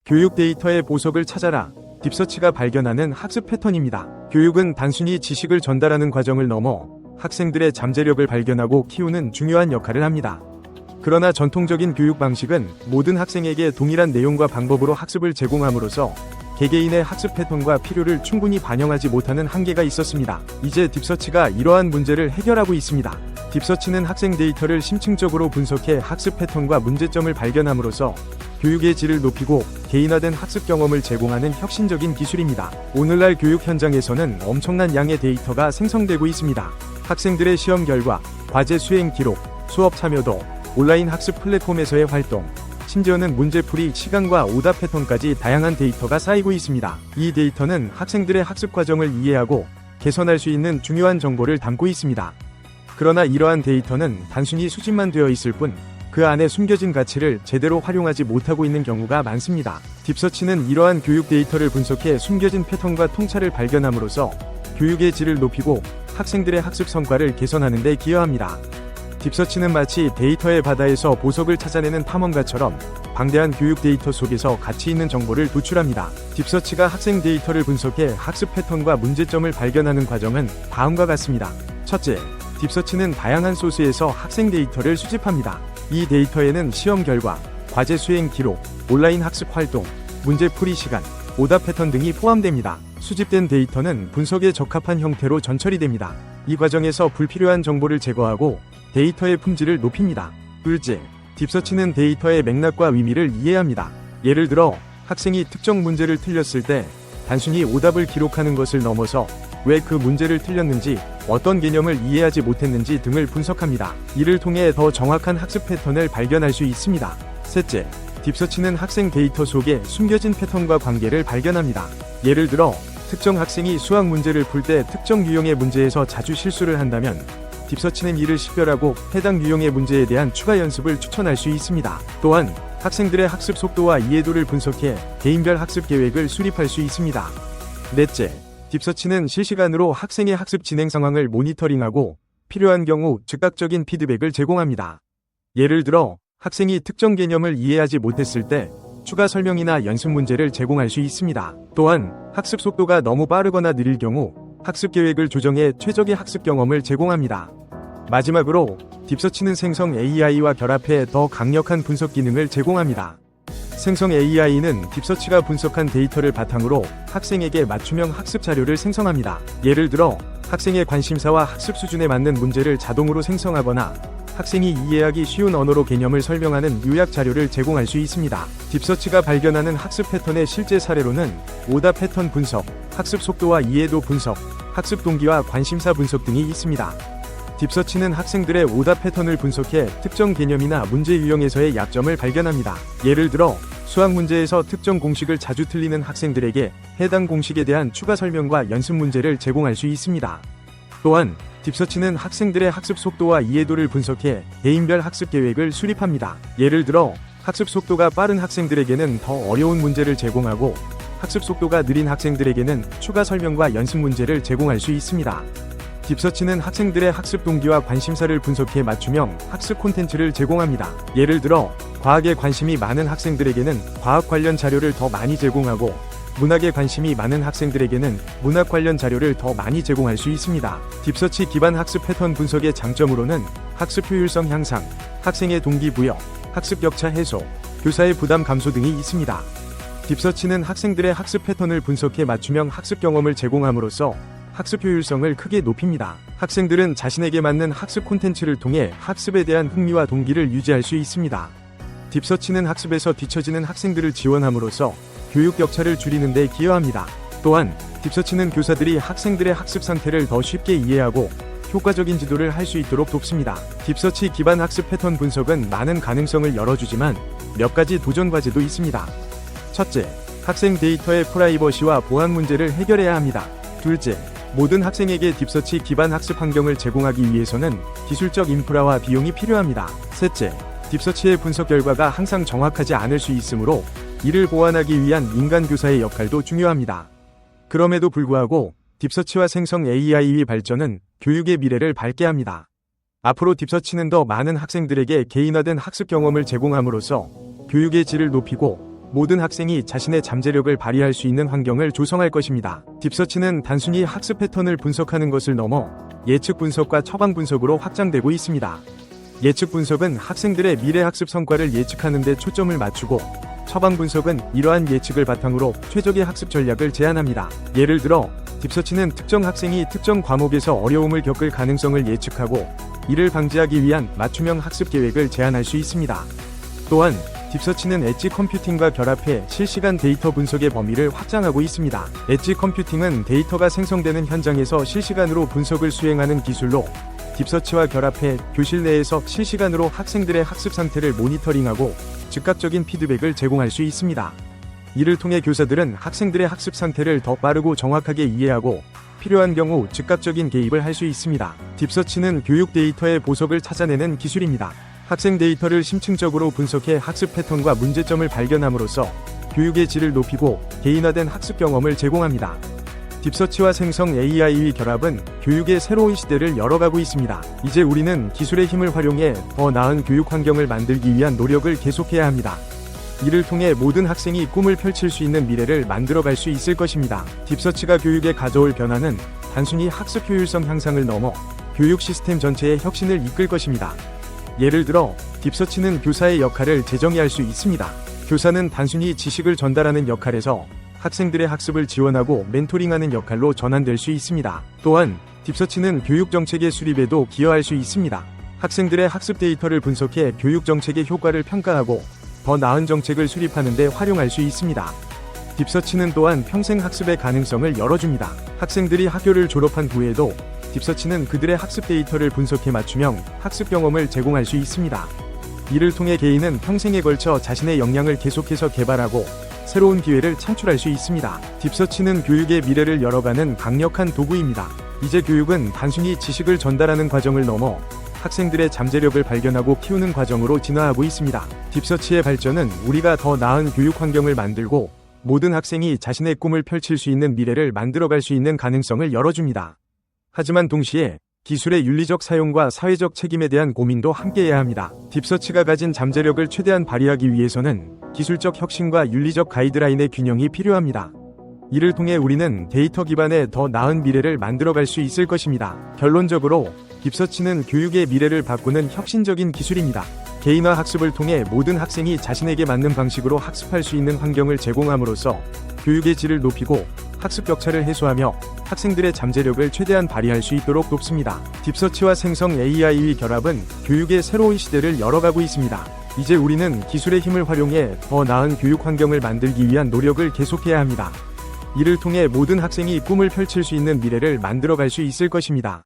교육 데이터의 보석을 찾아라. 딥서치가 발견하는 학습 패턴입니다. 교육은 단순히 지식을 전달하는 과정을 넘어 학생들의 잠재력을 발견하고 키우는 중요한 역할을 합니다. 그러나 전통적인 교육 방식은 모든 학생에게 동일한 내용과 방법으로 학습을 제공함으로써 개개인의 학습 패턴과 필요를 충분히 반영하지 못하는 한계가 있었습니다. 이제 딥서치가 이러한 문제를 해결하고 있습니다. 딥서치는 학생 데이터를 심층적으로 분석해 학습 패턴과 문제점을 발견함으로써 교육의 질을 높이고 개인화된 학습 경험을 제공하는 혁신적인 기술입니다. 오늘날 교육 현장에서는 엄청난 양의 데이터가 생성되고 있습니다. 학생들의 시험 결과, 과제 수행 기록, 수업 참여도, 온라인 학습 플랫폼에서의 활동, 심지어는 문제풀이 시간과 오답 패턴까지 다양한 데이터가 쌓이고 있습니다. 이 데이터는 학생들의 학습 과정을 이해하고 개선할 수 있는 중요한 정보를 담고 있습니다. 그러나 이러한 데이터는 단순히 수집만 되어 있을 뿐 그 안에 숨겨진 가치를 제대로 활용하지 못하고 있는 경우가 많습니다. 딥서치는 이러한 교육 데이터를 분석해 숨겨진 패턴과 통찰을 발견함으로써 교육의 질을 높이고 학생들의 학습 성과를 개선하는 데 기여합니다. 딥서치는 마치 데이터의 바다에서 보석을 찾아내는 탐험가처럼 방대한 교육 데이터 속에서 가치 있는 정보를 도출합니다. 딥서치가 학생 데이터를 분석해 학습 패턴과 문제점을 발견하는 과정은 다음과 같습니다. 첫째, 딥서치는 다양한 소스에서 학생 데이터를 수집합니다. 이 데이터에는 시험 결과, 과제 수행 기록, 온라인 학습 활동, 문제풀이 시간, 오답 패턴 등이 포함됩니다. 수집된 데이터는 분석에 적합한 형태로 전처리 됩니다. 이 과정에서 불필요한 정보를 제거하고 데이터의 품질을 높입니다. 둘째, 딥서치는 데이터의 맥락과 의미를 이해합니다. 예를 들어 학생이 특정 문제를 틀렸을 때 단순히 오답을 기록하는 것을 넘어서 왜 그 문제를 틀렸는지, 어떤 개념을 이해하지 못했는지 등을 분석합니다. 이를 통해 더 정확한 학습 패턴을 발견할 수 있습니다. 셋째, 딥서치는 학생 데이터 속에 숨겨진 패턴과 관계를 발견합니다. 예를 들어 특정 학생이 수학 문제를 풀 때 특정 유형의 문제에서 자주 실수를 한다면 딥서치는 이를 식별하고 해당 유형의 문제에 대한 추가 연습을 추천할 수 있습니다. 또한 학생들의 학습 속도와 이해도를 분석해 개인별 학습 계획을 수립할 수 있습니다. 넷째, 딥서치는 실시간으로 학생의 학습 진행 상황을 모니터링하고 필요한 경우 즉각적인 피드백을 제공합니다. 예를 들어 학생이 특정 개념을 이해하지 못했을 때 추가 설명이나 연습 문제를 제공할 수 있습니다. 또한 학습 속도가 너무 빠르거나 느릴 경우 학습 계획을 조정해 최적의 학습 경험을 제공합니다. 마지막으로 딥서치는 생성 AI와 결합해 더 강력한 분석 기능을 제공합니다. 생성 AI는 딥서치가 분석한 데이터를 바탕으로 학생에게 맞춤형 학습 자료를 생성합니다. 예를 들어 학생의 관심사와 학습 수준에 맞는 문제를 자동으로 생성하거나 학생이 이해하기 쉬운 언어로 개념을 설명하는 요약 자료를 제공할 수 있습니다. 딥서치가 발견하는 학습 패턴의 실제 사례로는 오답 패턴 분석, 학습 속도와 이해도 분석, 학습 동기와 관심사 분석 등이 있습니다. 딥서치는 학생들의 오답 패턴을 분석해 특정 개념이나 문제 유형에서의 약점을 발견합니다. 예를 들어 수학 문제에서 특정 공식을 자주 틀리는 학생들에게 해당 공식에 대한 추가 설명과 연습 문제를 제공할 수 있습니다. 또한 딥서치는 학생들의 학습 속도와 이해도를 분석해 개인별 학습 계획을 수립합니다. 예를 들어 학습 속도가 빠른 학생들에게는 더 어려운 문제를 제공하고 학습 속도가 느린 학생들에게는 추가 설명과 연습 문제를 제공할 수 있습니다. 딥서치는 학생들의 학습 동기와 관심사를 분석해 맞춤형 학습 콘텐츠를 제공합니다. 예를 들어 과학에 관심이 많은 학생들에게는 과학 관련 자료를 더 많이 제공하고 문학에 관심이 많은 학생들에게는 문학 관련 자료를 더 많이 제공할 수 있습니다. 딥서치 기반 학습 패턴 분석의 장점으로는 학습 효율성 향상, 학생의 동기부여, 학습 격차 해소, 교사의 부담 감소 등이 있습니다. 딥서치는 학생들의 학습 패턴을 분석해 맞춤형 학습 경험을 제공함으로써 학습 효율성을 크게 높입니다. 학생들은 자신에게 맞는 학습 콘텐츠를 통해 학습에 대한 흥미와 동기를 유지할 수 있습니다. 딥서치는 학습에서 뒤처지는 학생들을 지원함으로써 교육 격차를 줄이는 데 기여합니다. 또한 딥서치는 교사들이 학생들의 학습 상태를 더 쉽게 이해하고 효과적인 지도를 할 수 있도록 돕습니다. 딥서치 기반 학습 패턴 분석은 많은 가능성을 열어주지만 몇 가지 도전 과제도 있습니다. 첫째, 학생 데이터의 프라이버시와 보안 문제를 해결해야 합니다. 둘째, 모든 학생에게 딥서치 기반 학습 환경을 제공하기 위해서는 기술적 인프라와 비용이 필요합니다. 셋째, 딥서치의 분석 결과가 항상 정확하지 않을 수 있으므로 이를 보완하기 위한 인간 교사의 역할도 중요합니다. 그럼에도 불구하고 딥서치와 생성 AI의 발전은 교육의 미래를 밝게 합니다. 앞으로 딥서치는 더 많은 학생들에게 개인화된 학습 경험을 제공함으로써 교육의 질을 높이고 모든 학생이 자신의 잠재력을 발휘할 수 있는 환경을 조성할 것입니다. 딥서치는 단순히 학습 패턴을 분석하는 것을 넘어 예측 분석과 처방 분석으로 확장되고 있습니다. 예측 분석은 학생들의 미래 학습 성과를 예측하는 데 초점을 맞추고, 처방 분석은 이러한 예측을 바탕으로 최적의 학습 전략을 제안합니다. 예를 들어 딥서치는 특정 학생이 특정 과목에서 어려움을 겪을 가능성을 예측하고 이를 방지하기 위한 맞춤형 학습 계획을 제안할 수 있습니다. 또한 딥서치는 엣지 컴퓨팅과 결합해 실시간 데이터 분석의 범위를 확장하고 있습니다. 엣지 컴퓨팅은 데이터가 생성되는 현장에서 실시간으로 분석을 수행하는 기술로, 딥서치와 결합해 교실 내에서 실시간으로 학생들의 학습 상태를 모니터링하고 즉각적인 피드백을 제공할 수 있습니다. 이를 통해 교사들은 학생들의 학습 상태를 더 빠르고 정확하게 이해하고 필요한 경우 즉각적인 개입을 할 수 있습니다. 딥서치는 교육 데이터의 보석을 찾아내는 기술입니다. 학생 데이터를 심층적으로 분석해 학습 패턴과 문제점을 발견함으로써 교육의 질을 높이고 개인화된 학습 경험을 제공합니다. 딥서치와 생성 AI의 결합은 교육의 새로운 시대를 열어가고 있습니다. 이제 우리는 기술의 힘을 활용해 더 나은 교육 환경을 만들기 위한 노력을 계속해야 합니다. 이를 통해 모든 학생이 꿈을 펼칠 수 있는 미래를 만들어갈 수 있을 것입니다. 딥서치가 교육에 가져올 변화는 단순히 학습 효율성 향상을 넘어 교육 시스템 전체의 혁신을 이끌 것입니다. 예를 들어 딥서치는 교사의 역할을 재정의할 수 있습니다. 교사는 단순히 지식을 전달하는 역할에서 학생들의 학습을 지원하고 멘토링하는 역할로 전환될 수 있습니다. 또한 딥서치는 교육 정책의 수립에도 기여할 수 있습니다. 학생들의 학습 데이터를 분석해 교육 정책의 효과를 평가하고 더 나은 정책을 수립하는 데 활용할 수 있습니다. 딥서치는 또한 평생 학습의 가능성을 열어줍니다. 학생들이 학교를 졸업한 후에도 딥서치는 그들의 학습 데이터를 분석해 맞춤형 학습 경험을 제공할 수 있습니다. 이를 통해 개인은 평생에 걸쳐 자신의 역량을 계속해서 개발하고 새로운 기회를 창출할 수 있습니다. 딥서치는 교육의 미래를 열어가는 강력한 도구입니다. 이제 교육은 단순히 지식을 전달하는 과정을 넘어 학생들의 잠재력을 발견하고 키우는 과정으로 진화하고 있습니다. 딥서치의 발전은 우리가 더 나은 교육 환경을 만들고 모든 학생이 자신의 꿈을 펼칠 수 있는 미래를 만들어갈 수 있는 가능성을 열어줍니다. 하지만 동시에 기술의 윤리적 사용과 사회적 책임에 대한 고민도 함께해야 합니다. 딥서치가 가진 잠재력을 최대한 발휘하기 위해서는 기술적 혁신과 윤리적 가이드라인의 균형이 필요합니다. 이를 통해 우리는 데이터 기반의 더 나은 미래를 만들어갈 수 있을 것입니다. 결론적으로 딥서치는 교육의 미래를 바꾸는 혁신적인 기술입니다. 개인화 학습을 통해 모든 학생이 자신에게 맞는 방식으로 학습할 수 있는 환경을 제공함으로써 교육의 질을 높이고 학습 격차를 해소하며 학생들의 잠재력을 최대한 발휘할 수 있도록 돕습니다. 딥서치와 생성 AI의 결합은 교육의 새로운 시대를 열어가고 있습니다. 이제 우리는 기술의 힘을 활용해 더 나은 교육 환경을 만들기 위한 노력을 계속해야 합니다. 이를 통해 모든 학생이 꿈을 펼칠 수 있는 미래를 만들어갈 수 있을 것입니다.